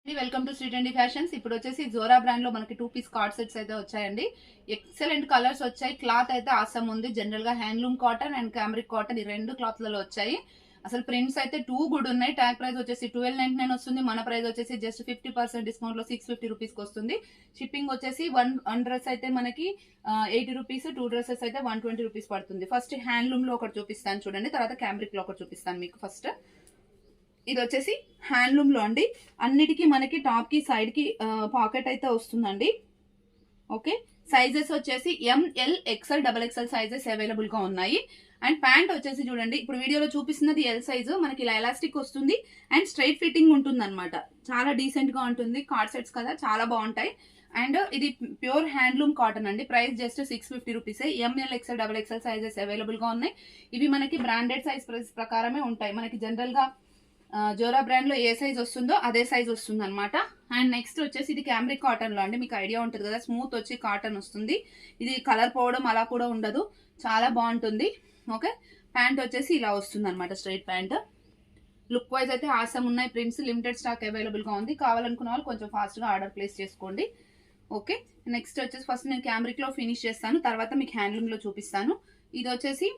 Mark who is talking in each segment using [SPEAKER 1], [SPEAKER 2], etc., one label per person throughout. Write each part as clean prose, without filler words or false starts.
[SPEAKER 1] Welcome to street and fashions. ఇప్పుడు వచ్చేసి Zora brand లో మనకి 2 పీస్ కార్డ్ సెట్స్ అయితే వచ్చాయండి. ఎక్సలెంట్ కలర్స్ వచ్చాయి. క్లాత్ అయితే ఆసమ్ ఉంది. జనరల్ గా handloom cotton and cambric cotton ఈ రెండు క్లాత్లలో వచ్చాయి. అసలు ప్రింట్స్ అయితే టూ గుడ్ ఉన్నాయి. ట్యాగ్ ప్రైస్ వచ్చేసి 1299 వస్తుంది. మన ప్రైస్ వచ్చేసి జస్ట్ 50% డిస్కౌంట్ లో 650 రూపీస్ కి వస్తుంది. షిప్పింగ్ వచ్చేసి వన్ డ్రెస్ అయితే మనకి 80 రూపీస్, 2 డ్రెస్సెస్ అయితే 120 రూపీస్ పడుతుంది. ఫస్ట్ హ్యాండ్లూమ్ లో ఒకటి చూపిస్తాను చూడండి, తర్వాత క్యామ్రిక్ లో ఒకటి చూపిస్తాను మీకు. ఫస్ట్ ఇది వచ్చేసి హ్యాండ్లూమ్ లో అండి. అన్నిటికీ మనకి టాప్ కి సైడ్ కి పాకెట్ అయితే వస్తుందండి. ఓకే, సైజెస్ వచ్చేసి M L XL double XL sizes available గా ఉన్నాయి. అండ్ ప్యాంట్ వచ్చేసి చూడండి, ఇప్పుడు వీడియోలో చూపిస్తున్నది ఎల్ సైజు. మనకి ఇలా ఎలాస్టిక్ వస్తుంది అండ్ స్ట్రైట్ ఫిట్టింగ్ ఉంటుంది అనమాట. చాలా డీసెంట్ గా ఉంటుంది. కార్డ్ సెట్స్ కదా, చాలా బాగుంటాయి. అండ్ ఇది ప్యూర్ హ్యాండ్లూమ్ కాటన్ అండి. ప్రైస్ జస్ట్ 650 రూపీసే. M L XL double XL sizes available గా ఉన్నాయి. ఇవి మనకి బ్రాండెడ్ సైజ్ ప్రైస్ ప్రకారమే ఉంటాయి. మనకి జనరల్ గా జోరా బ్రాండ్ లో ఏ సైజ్ వస్తుందో అదే సైజ్ వస్తుంది అనమాట. అండ్ నెక్స్ట్ వచ్చేసి ఇది క్యామ్రిక్ కాటన్ లో అండి. మీకు ఐడియా ఉంటుంది కదా, స్మూత్ వచ్చి కాటన్ వస్తుంది. ఇది కలర్ పోవడం అలా కూడా ఉండదు, చాలా బాగుంటుంది. ఓకే, ప్యాంట్ వచ్చేసి ఇలా వస్తుంది అనమాట, స్ట్రైట్ ప్యాంట్. లుక్ వైజ్ అయితే ఆసమ్ ఉన్నాయి. ప్రింట్స్ లిమిటెడ్ స్టాక్ అవైలబుల్ గా ఉంది. కావాలనుకున్న వాళ్ళు కొంచెం ఫాస్ట్ గా ఆర్డర్ ప్లేస్ చేసుకోండి. ఓకే, నెక్స్ట్ వచ్చేసి ఫస్ట్ నేను క్యామ్రిక్ లో ఫినిష్ చేస్తాను, తర్వాత మీకు హ్యాండ్లూమ్ లో చూపిస్తాను. ఇది వచ్చేసి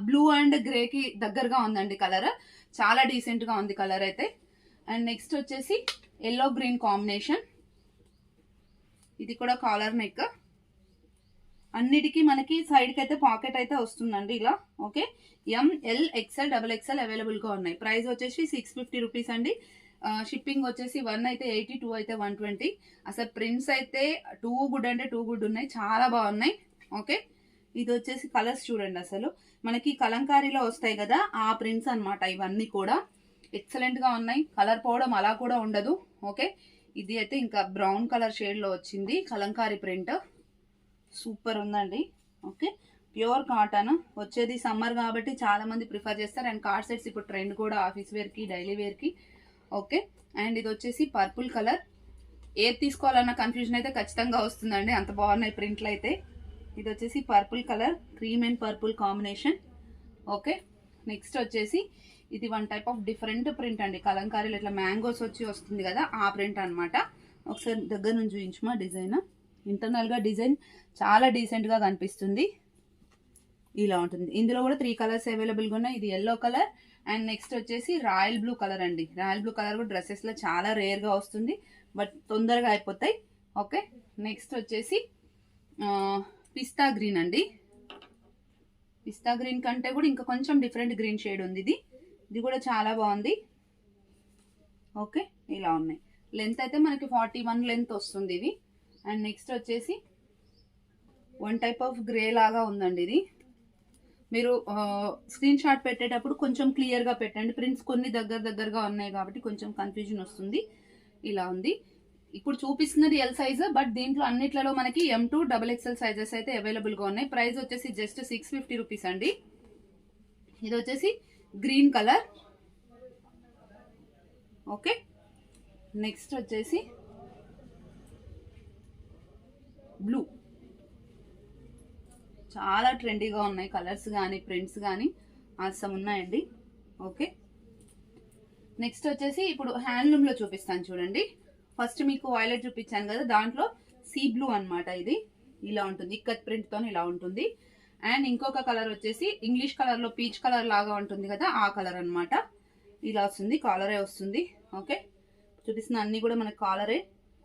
[SPEAKER 1] బ్లూ అండ్ గ్రే కి దగ్గరగా ఉందండి కలర్. చాలా డీసెంట్ గా ఉంది కలర్ అయితే. అండ్ నెక్స్ట్ వచ్చేసి ఎల్లో గ్రీన్ కాంబినేషన్. ఇది కూడా కాలర్ నెక్. అన్నిటికీ మనకి సైడ్ కి అయితే పాకెట్ అయితే వస్తుందండి ఇలా. Okay, M L XL double XL available గా ఉన్నాయి. ప్రైస్ వచ్చేసి 650 రూపీస్ అండి. షిప్పింగ్ వచ్చేసి 1 అయితే 80, 2 అయితే 120. అసలు ప్రింట్స్ అయితే టూ గుడ్ అంటే టూ గుడ్ ఉన్నాయి, చాలా బాగున్నాయి. ఓకే, ఇది వచ్చేసి కలర్స్ చూడండి. అసలు మనకి కలంకారీలో వస్తాయి కదా ఆ ప్రింట్స్ అనమాట. ఇవన్నీ కూడా ఎక్సలెంట్ గా ఉన్నాయి. కలర్ పోవడం అలా కూడా ఉండదు. ఓకే, ఇది అయితే ఇంకా బ్రౌన్ కలర్ షేడ్ లో వచ్చింది కలంకారీ ప్రింట్. సూపర్ ఉందండి. Okay, pure cotton. వచ్చేది సమ్మర్ కాబట్టి చాలా మంది ప్రిఫర్ చేస్తారు. అండ్ కార్డ్ సెట్స్ ఇప్పుడు ట్రెండ్ కూడా, ఆఫీస్ వేర్ కి, డైలీ వేర్ కి. ఓకే, అండ్ ఇది వచ్చేసి పర్పుల్ కలర్. ఏది తీసుకోవాలన్న కన్ఫ్యూజన్ అయితే ఖచ్చితంగా వస్తుందండి, అంత బాగున్నాయి ప్రింట్లు అయితే. ఇది వచ్చేసి purple colour, cream and purple combination. Okay, next వచ్చేసి ఇది one type of different print అండి. కలంకారీలో ఇట్లా మ్యాంగోస్ వచ్చి వస్తుంది కదా ఆ ప్రింట్ అనమాట. ఒకసారి దగ్గర నుంచి చూపించమా డిజైన్. ఇంటర్నల్ గా డిజైన్ చాలా డీసెంట్ గా కనిపిస్తుంది. ఇలా ఉంటుంది. ఇందులో కూడా 3 కలర్స్ అవైలబుల్ గా ఉన్నాయి. ఇది ఎల్లో కలర్ అండ్ నెక్స్ట్ వచ్చేసి రాయల్ బ్లూ కలర్ అండి. రాయల్ బ్లూ కలర్ కూడా డ్రెస్సెస్ లో చాలా రేర్ గా వస్తుంది, బట్ తొందరగా అయిపోతాయి. ఓకే, నెక్స్ట్ వచ్చేసి పిస్తా గ్రీన్ అండి. పిస్తా గ్రీన్ కంటే కూడా ఇంకా కొంచెం డిఫరెంట్ గ్రీన్ షేడ్ ఉంది. ఇది కూడా చాలా బాగుంది. ఓకే, ఇలా ఉన్నాయి. లెంత్ అయితే మనకి 41 లెంత్ వస్తుంది ఇది. అండ్ నెక్స్ట్ వచ్చేసి వన్ టైప్ ఆఫ్ గ్రే లాగా ఉందండి. ఇది మీరు స్క్రీన్ షాట్ పెట్టేటప్పుడు కొంచెం క్లియర్ గా పెట్టండి. ప్రింట్స్ కొన్ని దగ్గరగా ఉన్నాయి కాబట్టి కొంచెం కన్ఫ్యూజన్ వస్తుంది. ఇలా ఉంది. ఇప్పుడు చూపిస్తున్నది ఎల్ సైజ్, బట్ దీంట్లో అన్నిట్లలో మనకి M2 డబల్ ఎక్స్ఎల్ సైజెస్ అయితే అవైలబుల్ గా ఉన్నాయి. ప్రైస్ వచ్చేసి జస్ట్ 650 రూపీస్ అండి. ఇది వచ్చేసి గ్రీన్ కలర్. ఓకే, నెక్స్ట్ వచ్చేసి బ్లూ. చాలా ట్రెండీగా ఉన్నాయి కలర్స్ కానీ ప్రింట్స్ కానీ అవసరం ఉన్నాయండి. ఓకే, నెక్స్ట్ వచ్చేసి ఇప్పుడు హ్యాండ్లూమ్ లో చూపిస్తాను చూడండి. ఫస్ట్ మీకు వైలెట్ చూపించాను కదా, దాంట్లో సీ బ్లూ అనమాట. ఇది ఇలా ఉంటుంది, ఇక్కత్ ప్రింట్ తో ఇలా ఉంటుంది. అండ్ ఇంకొక కలర్ వచ్చేసి ఇంగ్లీష్ కలర్ లో పీచ్ కలర్ లాగా ఉంటుంది కదా ఆ కలర్ అనమాట. ఇలా వస్తుంది, కాలరే వస్తుంది. ఓకే, చూపిస్తున్న అన్ని కూడా మనకి కాలరే.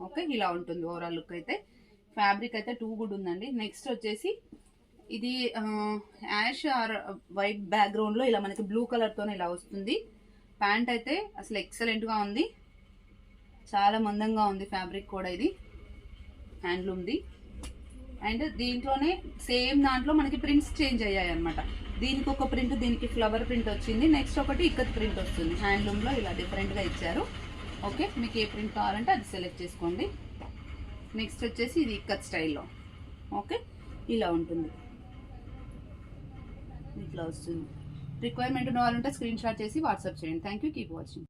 [SPEAKER 1] ఓకే, ఇలా ఉంటుంది ఓవరాల్ లుక్ అయితే. ఫ్యాబ్రిక్ అయితే టూ గుడ్ ఉందండి. నెక్స్ట్ వచ్చేసి ఇది యాష్ ఆర్ వైట్ బ్యాక్గ్రౌండ్ లో ఇలా మనకి బ్లూ కలర్ తో ఇలా వస్తుంది. ప్యాంట్ అయితే అసలు ఎక్సలెంట్ గా ఉంది, చాలా మందంగా ఉంది ఫ్యాబ్రిక్ కూడా. ఇది హ్యాండ్లూమ్ది. అండ్ దీంట్లోనే సేమ్ దాంట్లో మనకి ప్రింట్స్ చేంజ్ అయ్యాయి అనమాట. దీనికి ఒక ప్రింట్, దీనికి ఫ్లవర్ ప్రింట్ వచ్చింది. నెక్స్ట్ ఒకటి ఇక్కత్ ప్రింట్ వస్తుంది. హ్యాండ్లూమ్లో ఇలా డిఫరెంట్గా ఇచ్చారు. ఓకే, మీకు ఏ ప్రింట్ కావాలంటే అది సెలెక్ట్ చేసుకోండి. నెక్స్ట్ వచ్చేసి ఇది ఇక్కత్ స్టైల్లో. ఓకే, ఇలా ఉంటుంది, ఇట్లా వస్తుంది. రిక్వైర్మెంట్ ఉన్న వాళ్ళంటే స్క్రీన్ షాట్ చేసి వాట్సాప్ చేయండి. Thank you, keep watching.